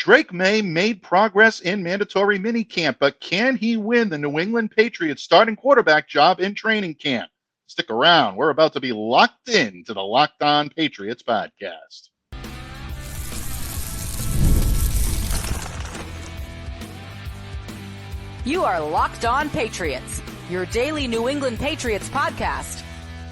Drake Maye made progress in mandatory minicamp, but can he win the New England Patriots starting quarterback job in training camp? Stick around. We're about to be locked in to the Locked On Patriots podcast. You are Locked On Patriots, your daily New England Patriots podcast.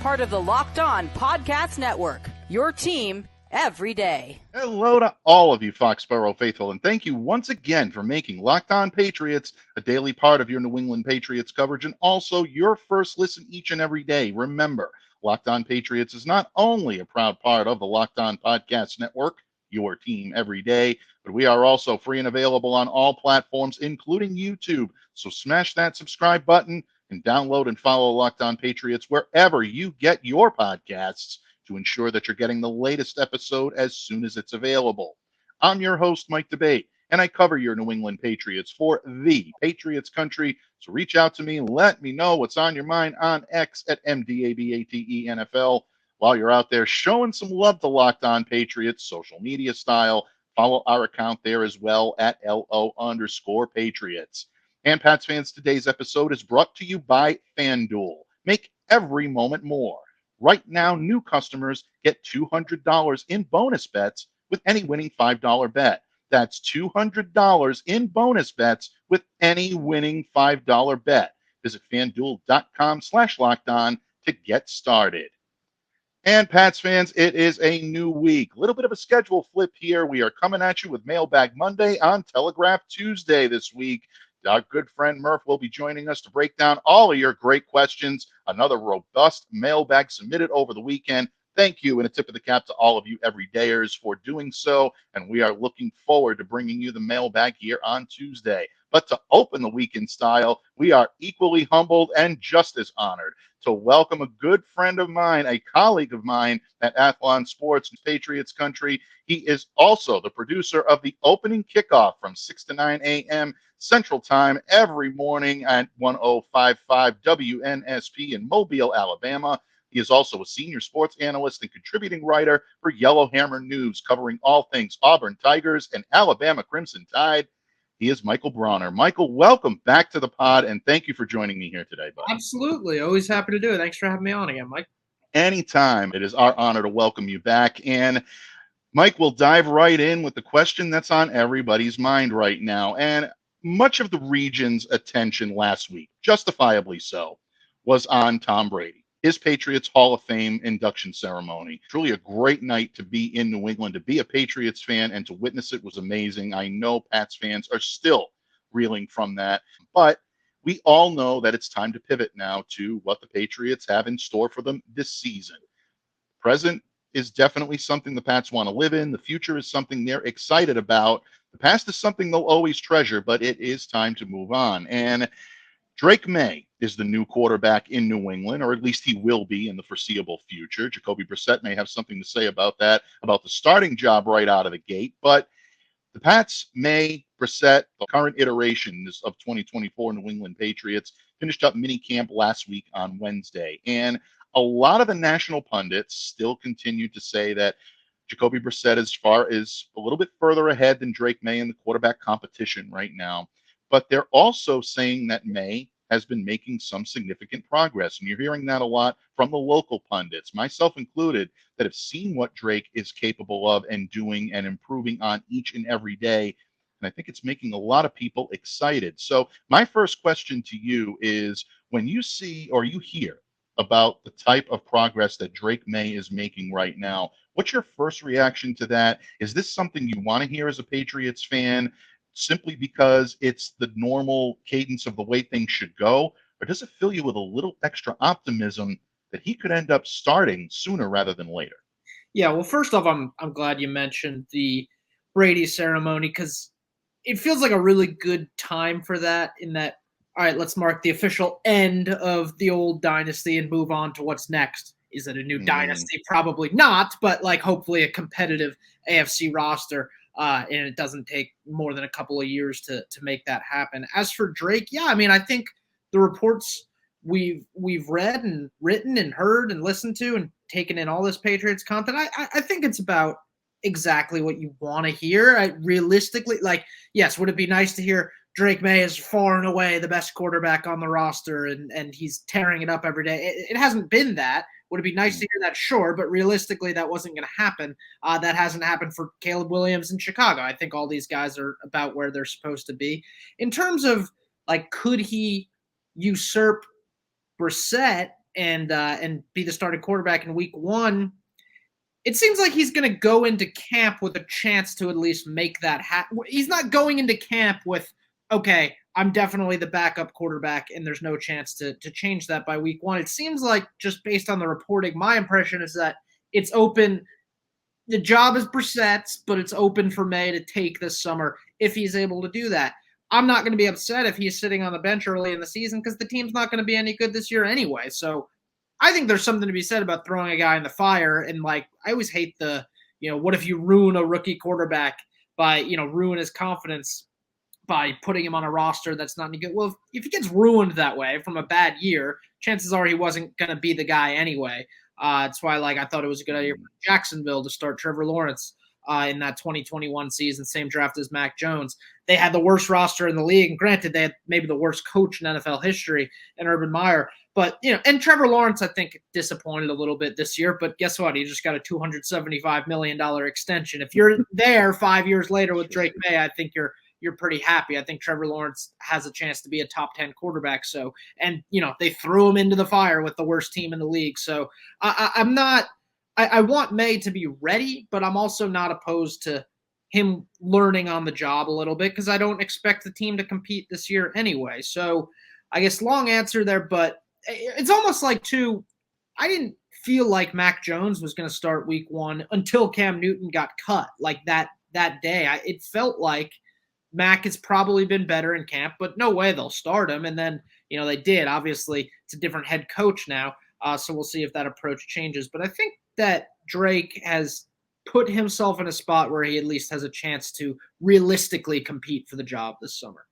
Part of the Locked On Podcast Network, your team every day. Hello to all of you Foxborough faithful, and thank you once again for making Locked On Patriots a daily part of your New England Patriots coverage and also your first listen each and every day. Remember, Locked On Patriots is not only a proud part of the Locked On Podcast Network, your team every day, but we are also free and available on all platforms, including YouTube. So smash that subscribe button and download and follow Locked On Patriots wherever you get your podcasts to ensure that you're getting the latest episode as soon as it's available. I'm your host, Mike Debate, and I cover your New England Patriots for the Patriots Country. So reach out to me, let me know what's on your mind on X at MDABATENFL. While you're out there showing some love to Locked On Patriots, social media style, follow our account there as well at LO_Patriots. And Pats fans, today's episode is brought to you by FanDuel. Make every moment more. Right now, new customers get $200 in bonus bets with any winning $5 bet. That's $200 in bonus bets with any winning $5 bet. Visit FanDuel.com/lockedon to get started. And Pats fans, it is a new week. A little bit of a schedule flip here. We are coming at you with Mailbag Monday on Telegraph Tuesday this week. Our good friend Murph will be joining us to break down all of your great questions. Another robust mailbag submitted over the weekend. Thank you, and a tip of the cap to all of you everydayers for doing so. And we are looking forward to bringing you the mailbag here on Tuesday. But to open the week in style, we are equally humbled and just as honored to welcome a good friend of mine, a colleague of mine at Athlon Sports Patriots Country. He is also the producer of the opening kickoff from 6 to 9 a.m. Central Time every morning at 1055 WNSP in Mobile, Alabama. He is also a senior sports analyst and contributing writer for Yellowhammer News, covering all things Auburn Tigers and Alabama Crimson Tide. He is Michael Brauner. Michael, welcome back to the pod, and thank you for joining me here today, buddy. Absolutely. Always happy to do it. Thanks for having me on again, Mike. Anytime. It is our honor to welcome you back. And Mike, we'll dive right in with the question that's on everybody's mind right now. And much of the region's attention last week, justifiably so, was on Tom Brady, his Patriots Hall of Fame induction ceremony. Truly a great night to be in New England, to be a Patriots fan, and to witness it was amazing. I know Pats fans are still reeling from that, but we all know that it's time to pivot now to what the Patriots have in store for them this season. Present is definitely something the Pats want to live in. The future is something they're excited about. The past is something they'll always treasure, but it is time to move on. And Drake Maye is the new quarterback in New England, or at least he will be in the foreseeable future. Jacoby Brissett may have something to say about that, about the starting job right out of the gate. But the Pats, Maye, Brissett, the current iterations of 2024 New England Patriots, finished up minicamp last week on Wednesday. And a lot of the national pundits still continue to say that Jacoby Brissett is a little bit further ahead than Drake Maye in the quarterback competition right now. But they're also saying that Maye has been making some significant progress. And you're hearing that a lot from the local pundits, myself included, that have seen what Drake is capable of and doing and improving on each and every day. And I think it's making a lot of people excited. So my first question to you is, when you see or you hear about the type of progress that Drake Maye is making right now, what's your first reaction to that? Is this something you want to hear as a Patriots fan, simply because it's the normal cadence of the way things should go? Or does it fill you with a little extra optimism that he could end up starting sooner rather than later? Yeah, well, first off, I'm glad you mentioned the Brady ceremony, because it feels like a really good time for that, in that, all right, let's mark the official end of the old dynasty and move on to what's next. Is it a new dynasty? Probably not, but like hopefully a competitive AFC roster. And it doesn't take more than a couple of years to make that happen. As for Drake, yeah, I mean, I think the reports we've read and written and heard and listened to and taken in all this Patriots content, I think it's about exactly what you want to hear. Realistically, like, yes, would it be nice to hear Drake Maye is far and away the best quarterback on the roster and he's tearing it up every day? It hasn't been that. Would it be nice to hear that? Sure, but realistically, that wasn't going to happen. That hasn't happened for Caleb Williams in Chicago. I think all these guys are about where they're supposed to be. In terms of, like, could he usurp Brissett and be the starting quarterback in week one? It seems like he's going to go into camp with a chance to at least make that happen. He's not going into camp with, okay, I'm definitely the backup quarterback and there's no chance to change that by week one. It seems like, just based on the reporting, my impression is that it's open. The job is Brissett's, but it's open for May to take this summer if he's able to do that. I'm not going to be upset if he's sitting on the bench early in the season because the team's not going to be any good this year anyway. So I think there's something to be said about throwing a guy in the fire. And, like, I always hate the, what if you ruin a rookie quarterback by, ruin his confidence by putting him on a roster that's not any good? Well, if he gets ruined that way from a bad year, chances are he wasn't going to be the guy anyway. That's why, like, I thought it was a good idea for Jacksonville to start Trevor Lawrence in that 2021 season, same draft as Mac Jones. They had the worst roster in the league, and granted, they had maybe the worst coach in NFL history in Urban Meyer. But, and Trevor Lawrence, I think, disappointed a little bit this year. But guess what? He just got a $275 million extension. If you're there 5 years later with Drake Maye, I think you're pretty happy. I think Trevor Lawrence has a chance to be a top 10 quarterback. So, and, they threw him into the fire with the worst team in the league. So I want May to be ready, but I'm also not opposed to him learning on the job a little bit because I don't expect the team to compete this year anyway. So I guess long answer there, but it's almost like, too, I didn't feel like Mac Jones was going to start week one until Cam Newton got cut like that day. It felt like Mac has probably been better in camp, but no way they'll start him. And then, they did. Obviously, it's a different head coach now, so we'll see if that approach changes. But I think that Drake has put himself in a spot where he at least has a chance to realistically compete for the job this summer.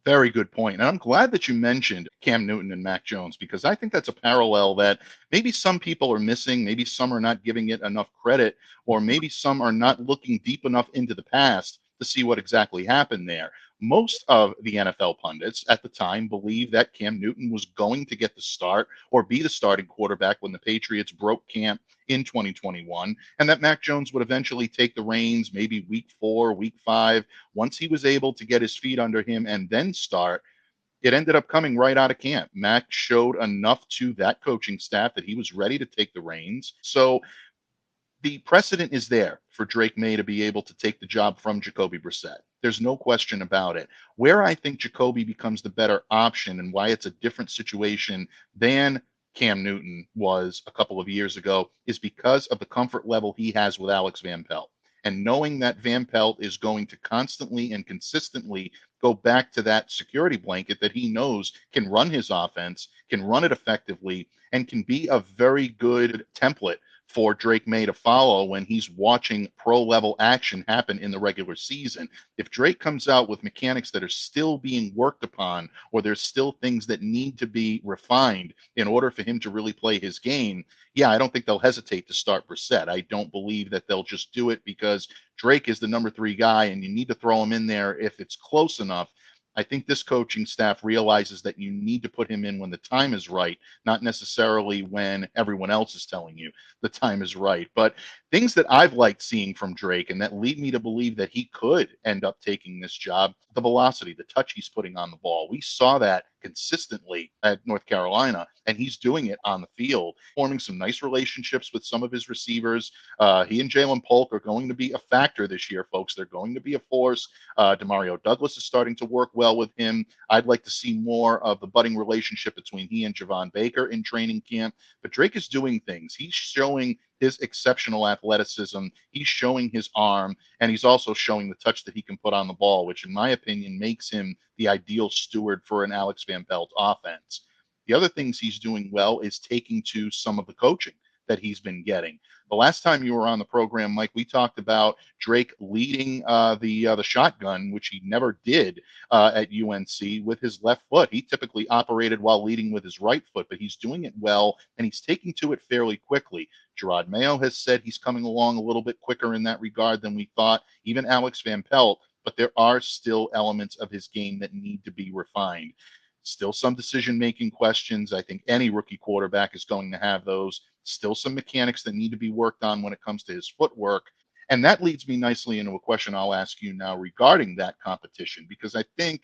Very good point. And I'm glad that you mentioned Cam Newton and Mac Jones, because I think that's a parallel that maybe some people are missing. Maybe some are not giving it enough credit, or maybe some are not looking deep enough into the past to see what exactly happened there. Most of the NFL pundits at the time believed that Cam Newton was going to get the start or be the starting quarterback when the Patriots broke camp in 2021, and that Mac Jones would eventually take the reins maybe week 4, week 5, once he was able to get his feet under him and then start. It ended up coming right out of camp. Mac showed enough to that coaching staff that he was ready to take the reins. So the precedent is there for Drake Maye to be able to take the job from Jacoby Brissett. There's no question about it. Where I think Jacoby becomes the better option and why it's a different situation than Cam Newton was a couple of years ago is because of the comfort level he has with Alex Van Pelt. And knowing that Van Pelt is going to constantly and consistently go back to that security blanket that he knows can run his offense, can run it effectively, and can be a very good template for Drake Maye to follow when he's watching pro-level action happen in the regular season. If Drake comes out with mechanics that are still being worked upon, or there's still things that need to be refined in order for him to really play his game, yeah, I don't think they'll hesitate to start Brissett. I don't believe that they'll just do it because Drake is the number 3 guy and you need to throw him in there if it's close enough. I think this coaching staff realizes that you need to put him in when the time is right, not necessarily when everyone else is telling you the time is right. But things that I've liked seeing from Drake and that lead me to believe that he could end up taking this job, the velocity, the touch he's putting on the ball. We saw that consistently at North Carolina, and he's doing it on the field, forming some nice relationships with some of his receivers. He and Jalen Polk are going to be a factor this year, folks. They're going to be a force. Demario Douglas is starting to work well with him. I'd like to see more of the budding relationship between he and Javon Baker in training camp. But Drake is doing things. He's showing his exceptional athleticism. He's showing his arm, and he's also showing the touch that he can put on the ball, which in my opinion makes him the ideal steward for an Alex Van Pelt offense. The other things he's doing well is taking to some of the coaching that he's been getting. The last time you were on the program, Mike, we talked about Drake leading the shotgun, which he never did at UNC with his left foot. He typically operated while leading with his right foot, but he's doing it well, and he's taking to it fairly quickly. Jerod Mayo has said he's coming along a little bit quicker in that regard than we thought, even Alex Van Pelt, but there are still elements of his game that need to be refined. Still some decision-making questions. I think any rookie quarterback is going to have those. Still some mechanics that need to be worked on when it comes to his footwork. And that leads me nicely into a question I'll ask you now regarding that competition, because I think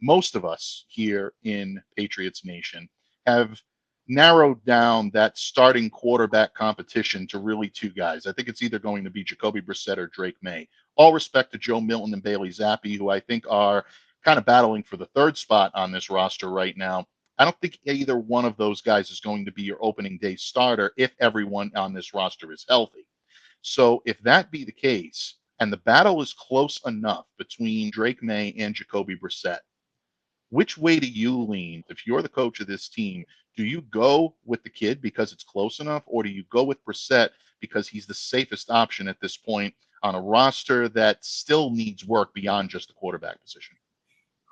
most of us here in Patriots Nation have narrowed down that starting quarterback competition to really two guys. I think it's either going to be Jacoby Brissett or Drake Maye. All respect to Joe Milton and Bailey Zappi, who I think are kind of battling for the third spot on this roster right now. I don't think either one of those guys is going to be your opening day starter if everyone on this roster is healthy. So if that be the case, and the battle is close enough between Drake Maye and Jacoby Brissett, which way do you lean? If you're the coach of this team, do you go with the kid because it's close enough, or do you go with Brissett because he's the safest option at this point on a roster that still needs work beyond just the quarterback position?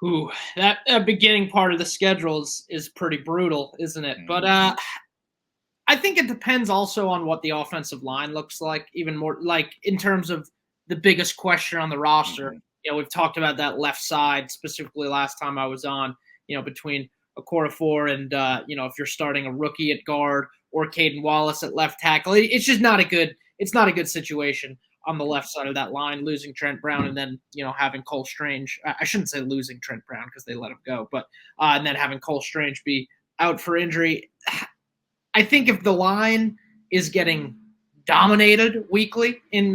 Ooh, that beginning part of the schedule is pretty brutal, isn't it? But I think it depends also on what the offensive line looks like, even more like in terms of the biggest question on the roster. You know, we've talked about that left side specifically last time I was on, you know, between Okorafor and, you know, if you're starting a rookie at guard or Caden Wallace at left tackle, it's just not a good situation on the left side of that line, losing Trent Brown and then, you know, having Cole Strange. I shouldn't say losing Trent Brown because they let him go, but and then having Cole Strange be out for injury. I think if the line is getting dominated weekly in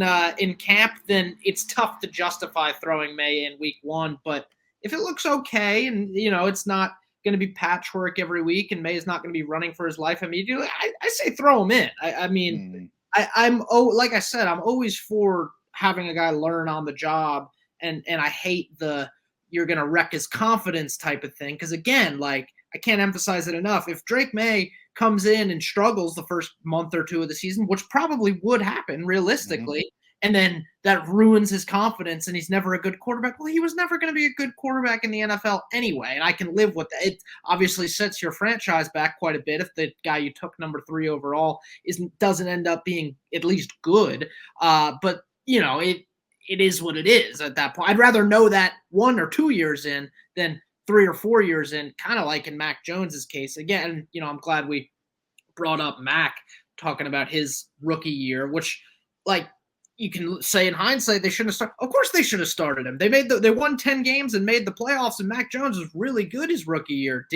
camp, then it's tough to justify throwing May in week one. But if it looks okay and, you know, it's not going to be patchwork every week and May is not going to be running for his life immediately, I say throw him in. I mean, like I said, I'm always for having a guy learn on the job, and I hate the you're going to wreck his confidence type of thing. Because again, like I can't emphasize it enough. If Drake Maye comes in and struggles the first month or two of the season, which probably would happen realistically, and then that ruins his confidence and he's never a good quarterback. Well, he was never going to be a good quarterback in the NFL anyway, and I can live with that. It obviously sets your franchise back quite a bit if the guy you took number 3 overall doesn't end up being at least good. But, you know, it is what it is at that point. I'd rather know that 1 or 2 years in than 3 or 4 years in, kind of like in Mac Jones's case. Again, you know, I'm glad we brought up Mac talking about his rookie year, which, like, you can say in hindsight they shouldn't have started. Of course they should have started him. They won 10 games and made the playoffs, and Mac Jones was really good his rookie year.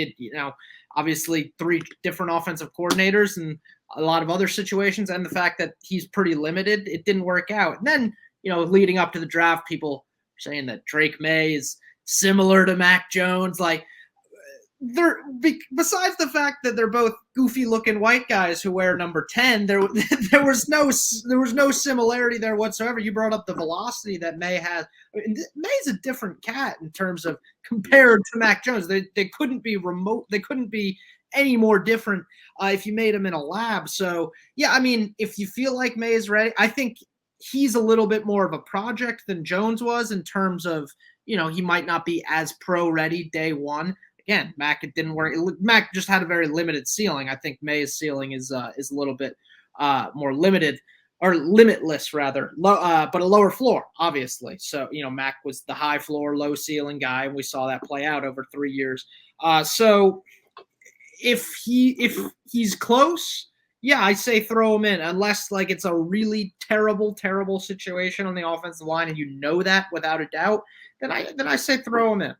Obviously 3 different offensive coordinators and a lot of other situations, and the fact that he's pretty limited, it didn't work out. And then, you know, leading up to the draft, people saying that Drake Maye is similar to Mac Jones. Like, besides the fact that they're both goofy looking white guys who wear number 10, there was no similarity there whatsoever. You brought up the velocity that Maye has. May's a different cat in terms of compared to Mac Jones. They couldn't be remote. They couldn't be any more different if you made them in a lab. So yeah, I mean, if you feel like Maye is ready, I think he's a little bit more of a project than Jones was in terms of, you know, he might not be as pro ready day one. Again, Mac, it didn't work. Mac just had a very limited ceiling. I think Maye's ceiling is a little bit more limited, or limitless rather, but a lower floor, obviously. So, you know, Mac was the high floor, low ceiling guy, and we saw that play out over 3 years. So if he's close, yeah, I say throw him in, unless like it's a really terrible situation on the offensive line, and you know that without a doubt. Then I say throw him in.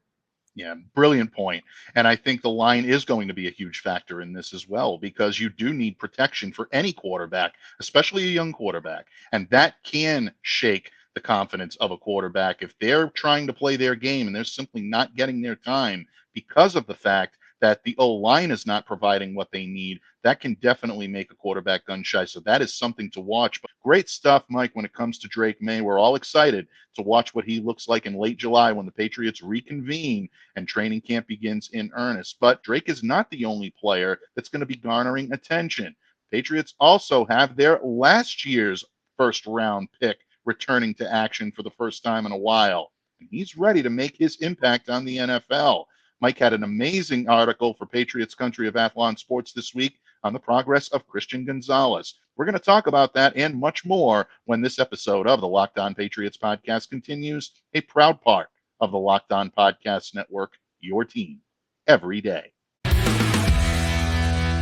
Yeah, brilliant point. And I think the line is going to be a huge factor in this as well, because you do need protection for any quarterback, especially a young quarterback. And that can shake the confidence of a quarterback if they're trying to play their game and they're simply not getting their time because of the fact that the O-line is not providing what they need. That can definitely make a quarterback gun shy. So that is something to watch. But great stuff, Mike, when it comes to Drake Maye. We're all excited to watch what he looks like in late July when the Patriots reconvene and training camp begins in earnest. But Drake is not the only player that's going to be garnering attention. Patriots also have their last year's first-round pick returning to action for the first time in a while. And he's ready to make his impact on the NFL. Mike had an amazing article for Patriots Country of Athlon Sports this week on the progress of Christian Gonzalez. We're going to talk about that and much more when this episode of the Locked On Patriots podcast continues, a proud part of the Locked On Podcast Network, your team every day.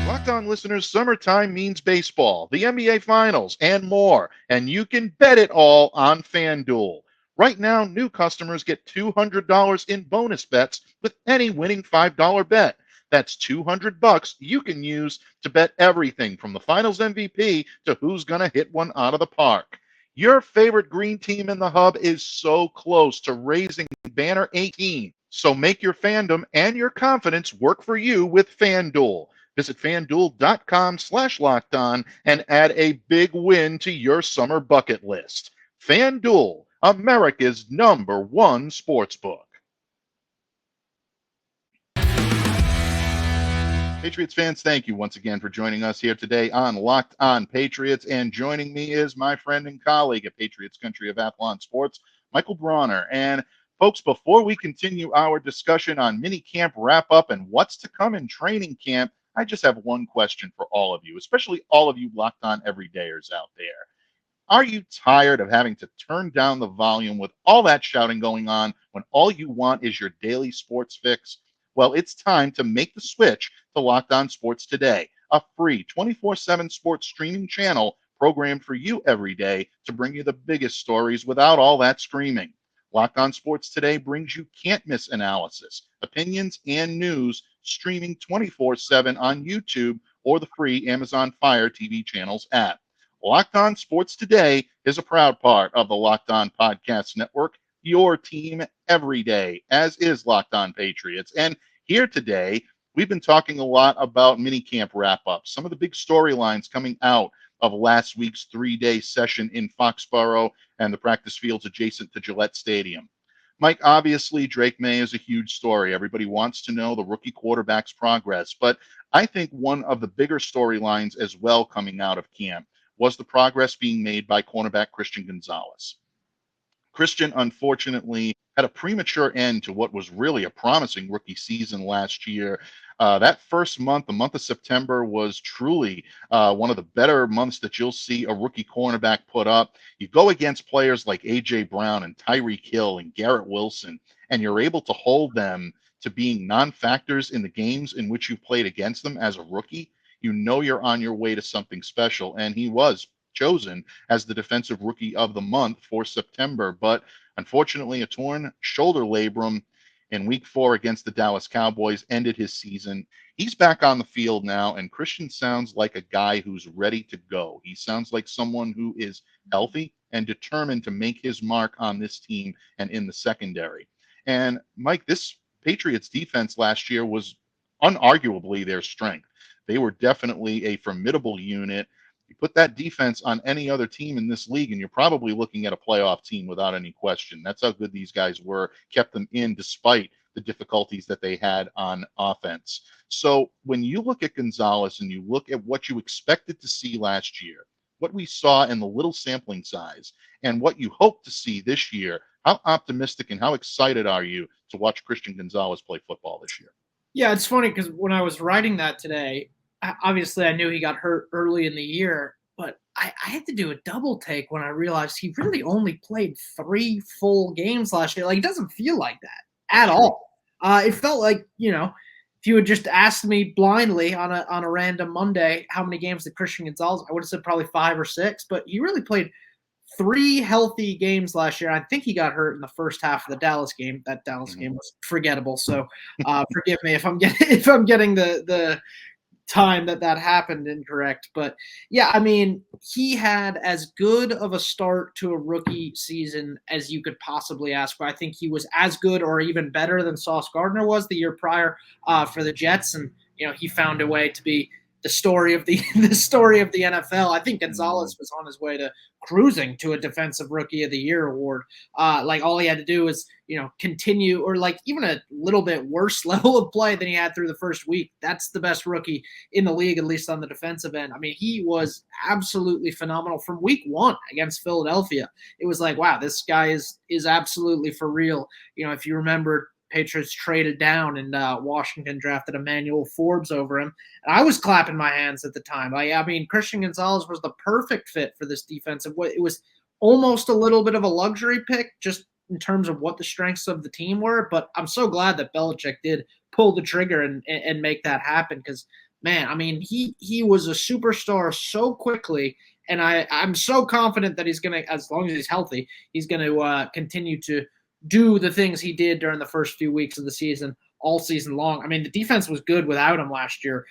Locked On listeners, summertime means baseball, the NBA Finals, and more, and you can bet it all on FanDuel. Right now, new customers get $200 in bonus bets with any winning $5 bet. That's $200 you can use to bet everything from the Finals MVP to who's going to hit one out of the park. Your favorite green team in the hub is so close to raising banner 18. So make your fandom and your confidence work for you with FanDuel. Visit FanDuel.com/lockedon and add a big win to your summer bucket list. FanDuel, America's #1 sportsbook. Patriots fans, thank you once again for joining us here today on Locked On Patriots. And joining me is my friend and colleague at Patriots Country of Athlon Sports, Michael Brauner. And folks, before we continue our discussion on minicamp wrap-up and what's to come in training camp, I just have one question for all of you, especially all of you Locked On everydayers out there. Are you tired of having to turn down the volume with all that shouting going on when all you want is your daily sports fix? Well, it's time to make the switch to Locked On Sports Today, a free 24/7 sports streaming channel programmed for you every day to bring you the biggest stories without all that screaming. Locked On Sports Today brings you can't-miss analysis, opinions, and news streaming 24/7 on YouTube or the free Amazon Fire TV channels app. Locked On Sports Today is a proud part of the Locked On Podcast Network, your team every day, as is Locked On Patriots. And here today, we've been talking a lot about minicamp wrap-ups, some of the big storylines coming out of last week's 3-day session in Foxborough and the practice fields adjacent to Gillette Stadium. Mike, obviously, Drake Maye is a huge story. Everybody wants to know the rookie quarterback's progress. But I think one of the bigger storylines as well coming out of camp was the progress being made by cornerback Christian Gonzalez. Christian, unfortunately, had a premature end to what was really a promising rookie season last year. That first month, the month of September, was truly one of the better months that you'll see a rookie cornerback put up. You go against players like A.J. Brown and Tyreek Hill and Garrett Wilson, and you're able to hold them to being non-factors in the games in which you've played against them as a rookie. You know you're on your way to something special, and he was chosen as the defensive rookie of the month for September. But unfortunately, a torn shoulder labrum in week 4 against the Dallas Cowboys ended his season. He's back on the field now, and Christian sounds like a guy who's ready to go. He sounds like someone who is healthy and determined to make his mark on this team and in the secondary. And Mike, this Patriots defense last year was unarguably their strength. They were definitely a formidable unit. You put that defense on any other team in this league, and you're probably looking at a playoff team without any question. That's how good these guys were, kept them in despite the difficulties that they had on offense. So when you look at Gonzalez and you look at what you expected to see last year, what we saw in the little sampling size, and what you hope to see this year, how optimistic and how excited are you to watch Christian Gonzalez play football this year? Yeah, it's funny because when I was writing that today, obviously I knew he got hurt early in the year, but I had to do a double take when I realized he really only played 3 full games last year. Like, it doesn't feel like that at all. It felt like, if you had just asked me blindly on a random Monday how many games did Christian Gonzalez, I would have said probably 5 or 6, but he really played 3 healthy games last year. I think he got hurt in the first half of the Dallas game. That Dallas game was forgettable. So forgive me if I'm getting the time that happened incorrect. But yeah, I mean, he had as good of a start to a rookie season as you could possibly ask for. I think he was as good or even better than Sauce Gardner was the year prior for the Jets. And, he found a way to be the story of the story of the NFL. I think Gonzalez was on his way to cruising to a Defensive Rookie of the Year award. Like all he had to do was, continue, or like even a little bit worse level of play than he had through the first week. That's the best rookie in the league, at least on the defensive end. I mean, he was absolutely phenomenal from week one against Philadelphia. It was like, wow, this guy is absolutely for real. If you remember, Patriots traded down and Washington drafted Emmanuel Forbes over him. And I was clapping my hands at the time. I mean, Christian Gonzalez was the perfect fit for this defense. It was almost a little bit of a luxury pick just in terms of what the strengths of the team were. But I'm so glad that Belichick did pull the trigger and make that happen because, man, I mean, he was a superstar so quickly. And I'm so confident that he's going to, as long as he's healthy, he's going to continue to do the things he did during the first few weeks of the season all season long. I mean, the defense was good without him last year.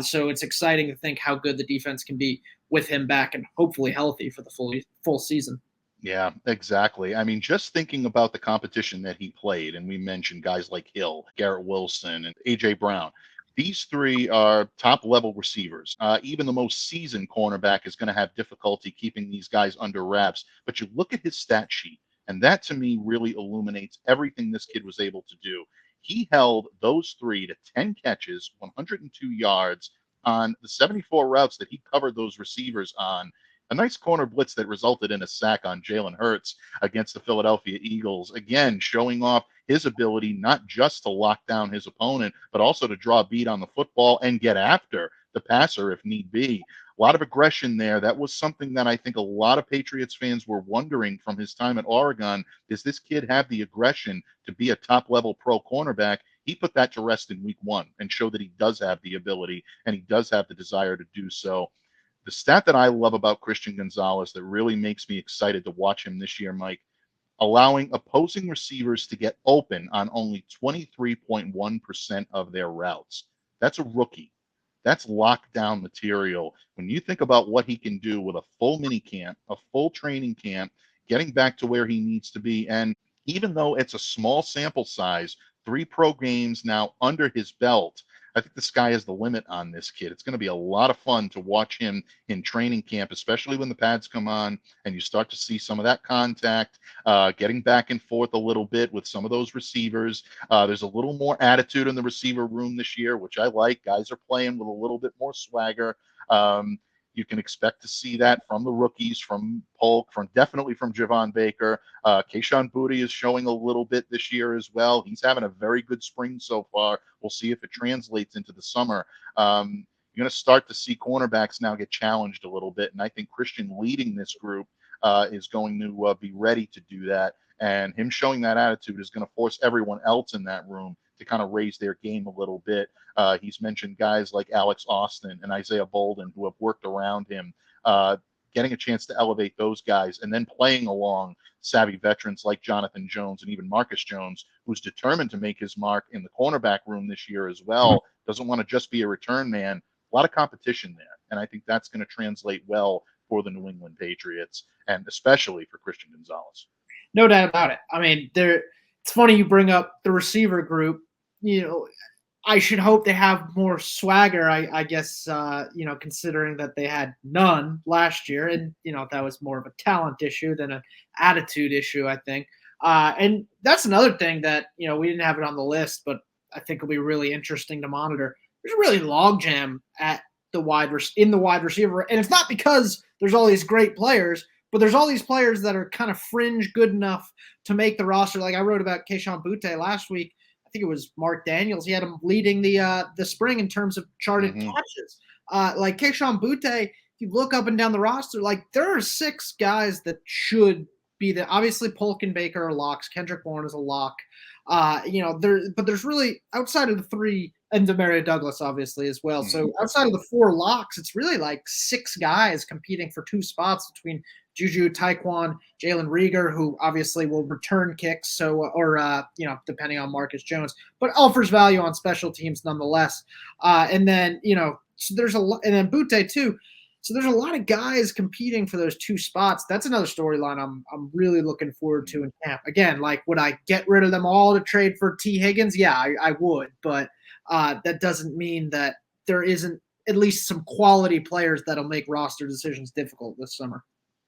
So it's exciting to think how good the defense can be with him back and hopefully healthy for the full season. Yeah, exactly. I mean, just thinking about the competition that he played, and we mentioned guys like Hill, Garrett Wilson, and A.J. Brown. These three are top-level receivers. Even the most seasoned cornerback is going to have difficulty keeping these guys under wraps. But you look at his stat sheet, and that, to me, really illuminates everything this kid was able to do. He held those three to 10 catches, 102 yards on the 74 routes that he covered those receivers on. A nice corner blitz that resulted in a sack on Jalen Hurts against the Philadelphia Eagles. Again, showing off his ability not just to lock down his opponent, but also to draw a beat on the football and get after the passer if need be. A lot of aggression there. That was something that I think a lot of Patriots fans were wondering from his time at Oregon. Does this kid have the aggression to be a top-level pro cornerback? He put that to rest in week one and showed that he does have the ability and he does have the desire to do so. The stat that I love about Christian Gonzalez that really makes me excited to watch him this year, Mike, allowing opposing receivers to get open on only 23.1% of their routes. That's a rookie. That's lockdown material. When you think about what he can do with a full minicamp, a full training camp, getting back to where he needs to be, and even though it's a small sample size, 3 pro games now under his belt, I think the sky is the limit on this kid. It's going to be a lot of fun to watch him in training camp, especially when the pads come on and you start to see some of that contact, getting back and forth a little bit with some of those receivers. There's a little more attitude in the receiver room this year, which I like. Guys are playing with a little bit more swagger. You can expect to see that from the rookies, from Polk, definitely from Javon Baker. Kayshon Boutte is showing a little bit this year as well. He's having a very good spring so far. We'll see if it translates into the summer. You're going to start to see cornerbacks now get challenged a little bit, and I think Christian leading this group is going to be ready to do that. And him showing that attitude is going to force everyone else in that room to kind of raise their game a little bit. He's mentioned guys like Alex Austin and Isaiah Bolden who have worked around him, getting a chance to elevate those guys and then playing along savvy veterans like Jonathan Jones and even Marcus Jones, who's determined to make his mark in the cornerback room this year as well. Doesn't want to just be a return man. A lot of competition there. And I think that's going to translate well for the New England Patriots and especially for Christian Gonzalez. No doubt about it. I mean, it's funny you bring up the receiver group. I should hope they have more swagger, I guess, considering that they had none last year. And, that was more of a talent issue than an attitude issue, I think. And that's another thing that, we didn't have it on the list, but I think will be really interesting to monitor. There's a really logjam at in the wide receiver. And it's not because there's all these great players, but there's all these players that are kind of fringe good enough to make the roster. Like I wrote about Kayshon Boutte last week. I think it was Mark Daniels. He had him leading the spring in terms of charted catches. Like Kayshon Boutte, if you look up and down the roster, like there are 6 guys that should be there. Obviously, Polk and Baker are locks. Kendrick Bourne is a lock. But there's really outside of the 3 and Demario Douglas obviously as well. So outside of the 4 locks, it's really like 6 guys competing for 2 spots between Juju, Taekwon, Jalen Reagor, who obviously will return kicks, depending on Marcus Jones, but offers value on special teams nonetheless. And then, so there's and then Boutte too. So there's a lot of guys competing for those 2 spots. That's another storyline I'm really looking forward to in camp. Again, like, would I get rid of them all to trade for T. Higgins? Yeah, I would, but that doesn't mean that there isn't at least some quality players that'll make roster decisions difficult this summer.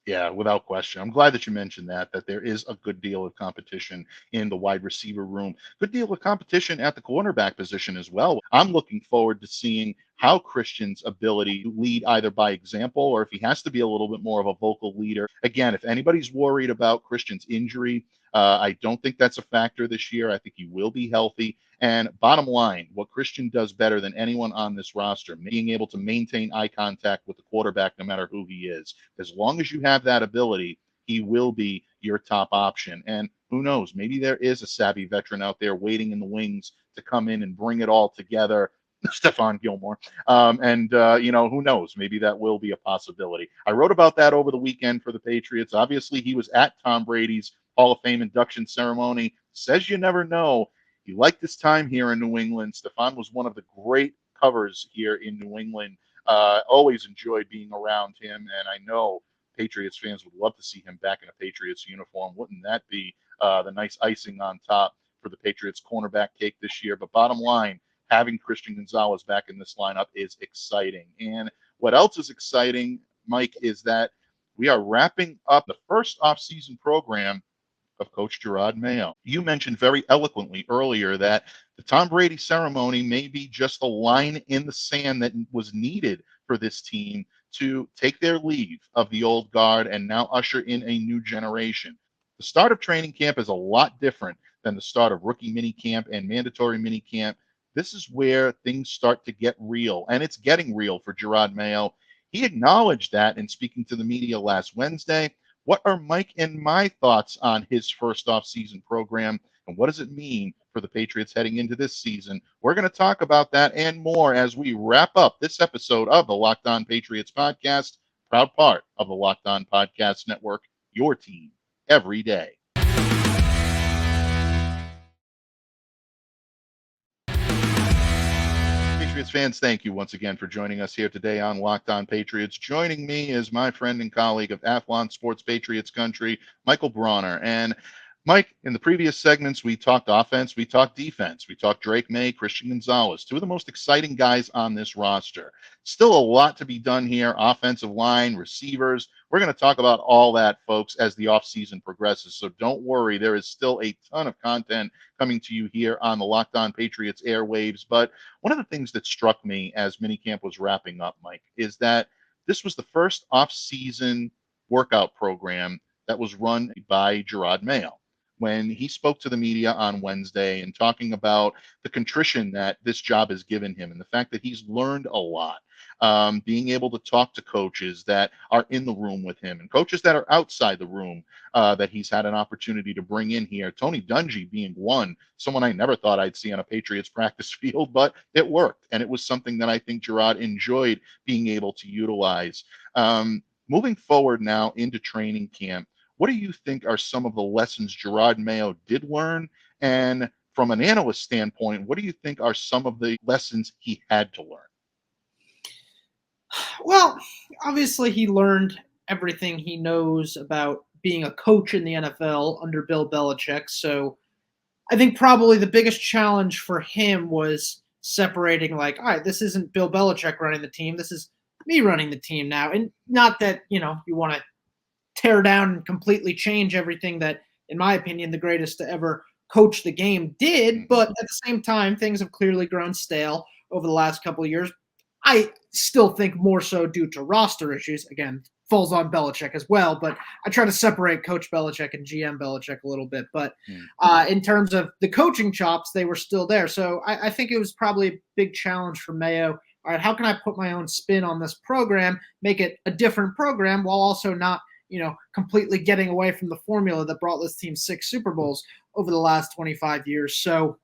Yeah, without question. I'm glad that you mentioned that there is a good deal of competition in the wide receiver room. Good deal of competition at the cornerback position as well. I'm looking forward to seeing how Christian's ability to lead either by example or if he has to be a little bit more of a vocal leader. Again, if anybody's worried about Christian's injury, I don't think that's a factor this year. I think he will be healthy. And bottom line, what Christian does better than anyone on this roster, being able to maintain eye contact with the quarterback no matter who he is. As long as you have that ability, he will be your top option. And who knows, maybe there is a savvy veteran out there waiting in the wings to come in and bring it all together. Stephon Gilmore. Who knows? Maybe that will be a possibility. I wrote about that over the weekend for the Patriots. Obviously, he was at Tom Brady's Hall of Fame induction ceremony. Says you never know. He liked his time here in New England. Stephon was one of the great covers here in New England. Always enjoyed being around him, and I know Patriots fans would love to see him back in a Patriots uniform. Wouldn't that be the nice icing on top for the Patriots cornerback cake this year? But bottom line, having Christian Gonzalez back in this lineup is exciting. And what else is exciting, Mike, is that we are wrapping up the first offseason program of Coach Jerod Mayo. You mentioned very eloquently earlier that the Tom Brady ceremony may be just a line in the sand that was needed for this team to take their leave of the old guard and now usher in a new generation. The start of training camp is a lot different than the start of rookie minicamp and mandatory minicamp. This is where things start to get real, and it's getting real for Jerod Mayo. He acknowledged that in speaking to the media last Wednesday. What are Mike and my thoughts on his first offseason program, and what does it mean for the Patriots heading into this season? We're going to talk about that and more as we wrap up this episode of the Locked On Patriots podcast, proud part of the Locked On Podcast Network, your team every day. Patriots fans, thank you once again for joining us here today on Locked On Patriots. Joining me is my friend and colleague of Athlon Sports Patriots Country, Michael Brauner. And Mike, in the previous segments, we talked offense, we talked defense, we talked Drake Maye, Christian Gonzalez, two of the most exciting guys on this roster. Still a lot to be done here, offensive line, receivers. We're going to talk about all that, folks, as the offseason progresses. So don't worry, there is still a ton of content coming to you here on the Locked On Patriots airwaves. But one of the things that struck me as minicamp was wrapping up, Mike, is that this was the first offseason workout program that was run by Jerod Mayo. When he spoke to the media on Wednesday and talking about the contrition that this job has given him and the fact that he's learned a lot, being able to talk to coaches that are in the room with him and coaches that are outside the room that he's had an opportunity to bring in here. Tony Dungy being one, someone I never thought I'd see on a Patriots practice field, but it worked. And it was something that I think Jerod enjoyed being able to utilize. Moving forward now into training camp, what do you think are some of the lessons Jerod Mayo did learn? And from an analyst standpoint, what do you think are some of the lessons he had to learn? Well, obviously he learned everything he knows about being a coach in the NFL under Bill Belichick. So I think probably the biggest challenge for him was separating, like, all right, this isn't Bill Belichick running the team. This is me running the team now. And not that, you want to tear down and completely change everything that, in my opinion, the greatest to ever coach the game did. But at the same time, things have clearly grown stale over the last couple of years. I still think more so due to roster issues. Again, falls on Belichick as well, but I try to separate Coach Belichick and GM Belichick a little bit. But in terms of the coaching chops, they were still there. So I think it was probably a big challenge for Mayo. All right, how can I put my own spin on this program, make it a different program while also not completely getting away from the formula that brought this team 6 Super Bowls over the last 25 years. So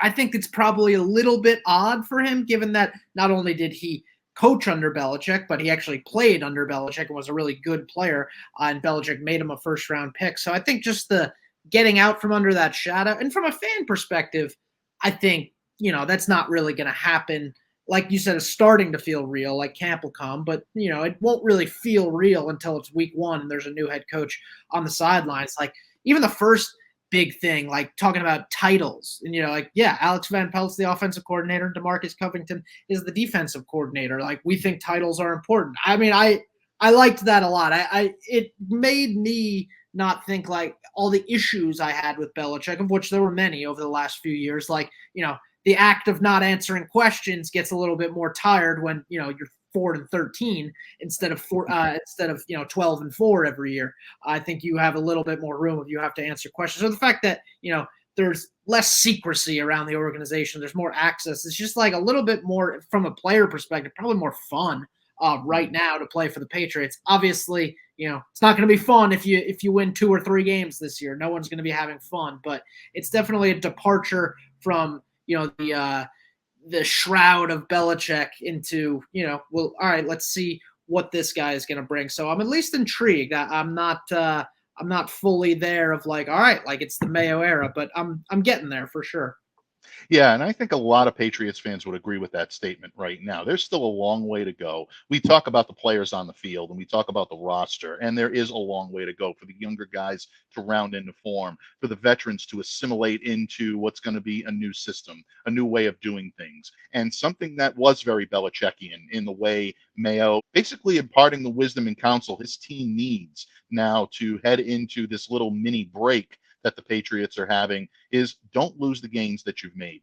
I think it's probably a little bit odd for him, given that not only did he coach under Belichick, but he actually played under Belichick and was a really good player, and Belichick made him a first-round pick. So I think just the getting out from under that shadow, and from a fan perspective, I think, that's not really going to happen. Like you said, it's starting to feel real, like camp will come, but, it won't really feel real until it's week 1 and there's a new head coach on the sidelines. Like, even the first big thing, like talking about titles. And, like, yeah, Alex Van Pelt's the offensive coordinator. DeMarcus Covington is the defensive coordinator. Like, we think titles are important. I mean, I liked that a lot. It made me not think like all the issues I had with Belichick, of which there were many over the last few years. Like, the act of not answering questions gets a little bit more tired when, you're 4-13 instead of 12-4 every year. I think you have a little bit more room if you have to answer questions. So the fact that, there's less secrecy around the organization, there's more access. It's just like a little bit more from a player perspective, probably more fun right now to play for the Patriots. Obviously, it's not going to be fun if you win 2 or 3 games this year. No one's going to be having fun, but it's definitely a departure from, the shroud of Belichick into, well, all right, let's see what this guy is going to bring. So I'm at least intrigued. I'm not fully there of like, all right, like it's the Mayo era, but I'm getting there for sure. Yeah, and I think a lot of Patriots fans would agree with that statement right now. There's still a long way to go. We talk about the players on the field and we talk about the roster, and there is a long way to go for the younger guys to round into form, for the veterans to assimilate into what's going to be a new system, a new way of doing things, and something that was very Belichickian in the way Mayo basically imparting the wisdom and counsel his team needs now to head into this little mini break that the Patriots are having is don't lose the gains that you've made.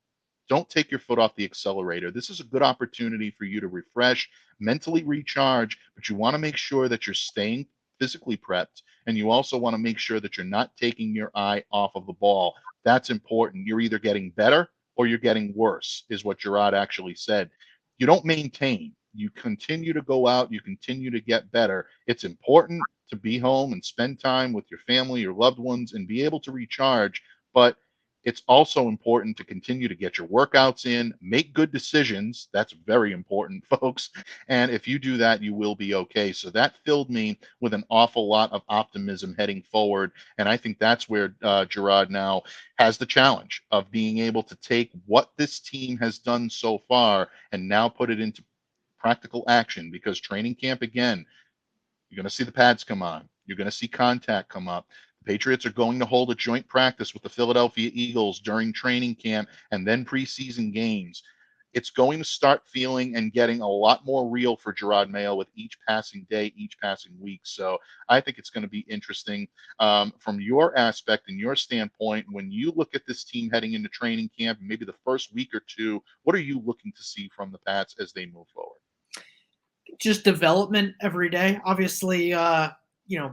Don't take your foot off the accelerator. This is a good opportunity for you to refresh, mentally recharge, but you want to make sure that you're staying physically prepped, and you also want to make sure that you're not taking your eye off of the ball. That's important. You're either getting better or you're getting worse, is what Jerod actually said. You don't maintain. You continue to go out. You continue to get better. It's important to be home and spend time with your family, your loved ones, and be able to recharge. But it's also important to continue to get your workouts in, make good decisions. That's very important, folks. And if you do that, you will be okay. So that filled me with an awful lot of optimism heading forward. And I think that's where Jerod now has the challenge of being able to take what this team has done so far and now put it into practical action, because training camp, again, you're going to see the pads come on. You're going to see contact come up. The Patriots are going to hold a joint practice with the Philadelphia Eagles during training camp and then preseason games. It's going to start feeling and getting a lot more real for Jerod Mayo with each passing day, each passing week. So I think it's going to be interesting from your aspect and your standpoint. When you look at this team heading into training camp, maybe the first week or two, what are you looking to see from the Pats as they move forward? Just development every day. Obviously,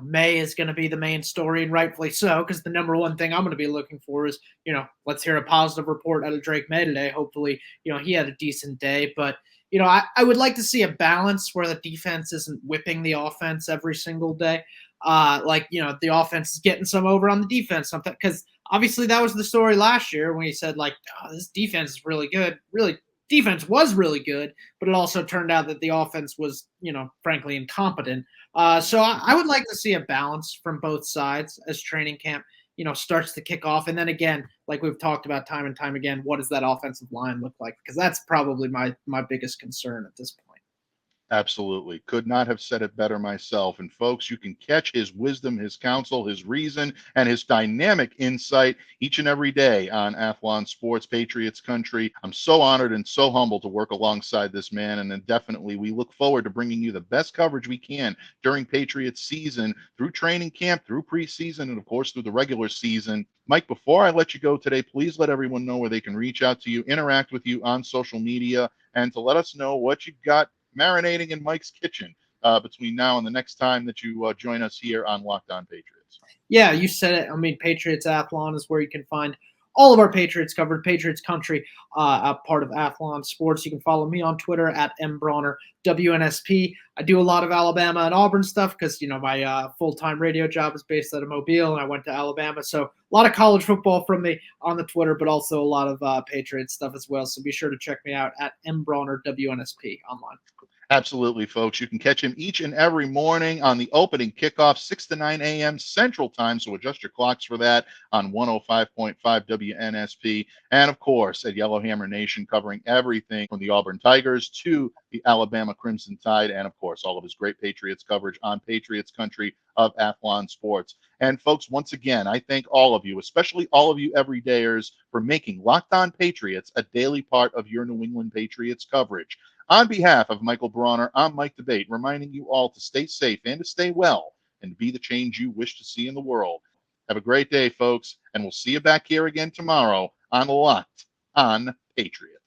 May is going to be the main story, and rightfully so, because the number one thing I'm going to be looking for is, let's hear a positive report out of Drake Maye today. Hopefully, he had a decent day. But, I would like to see a balance where the defense isn't whipping the offense every single day. The offense is getting some over on the defense, because obviously that was the story last year when he said, like, oh, this defense is really good. Really, defense was really good, but it also turned out that the offense was, frankly incompetent. So I would like to see a balance from both sides as training camp, starts to kick off. And then again, like we've talked about time and time again, what does that offensive line look like? Because that's probably my biggest concern at this point. Absolutely. Could not have said it better myself. And folks, you can catch his wisdom, his counsel, his reason, and his dynamic insight each and every day on Athlon Sports, Patriots Country. I'm so honored and so humbled to work alongside this man. And then definitely we look forward to bringing you the best coverage we can during Patriots season, through training camp, through preseason, and of course through the regular season. Mike, before I let you go today, please let everyone know where they can reach out to you, interact with you on social media, and to let us know what you got marinating in Mike's kitchen between now and the next time that you join us here on Locked On Patriots. Yeah, you said it. I mean, Patriots Athlon is where you can find all of our Patriots covered, Patriots Country, a part of Athlon Sports. You can follow me on Twitter at mbrauner, WNSP. I do a lot of Alabama and Auburn stuff because, my full-time radio job is based out of Mobile, and I went to Alabama. So a lot of college football from me on the Twitter, but also a lot of Patriots stuff as well. So be sure to check me out at mbrauner, WNSP online. Absolutely, folks. You can catch him each and every morning on the opening kickoff, 6 to 9 a.m. Central Time. So adjust your clocks for that on 105.5 WNSP. And of course, at Yellowhammer Nation, covering everything from the Auburn Tigers to the Alabama Crimson Tide. And of course, all of his great Patriots coverage on Patriots Country of Athlon Sports. And folks, once again, I thank all of you, especially all of you everydayers, for making Locked On Patriots a daily part of your New England Patriots coverage. On behalf of Michael Brauner, I'm Mike Debate, reminding you all to stay safe and to stay well and be the change you wish to see in the world. Have a great day, folks, and we'll see you back here again tomorrow on Locked On Patriots.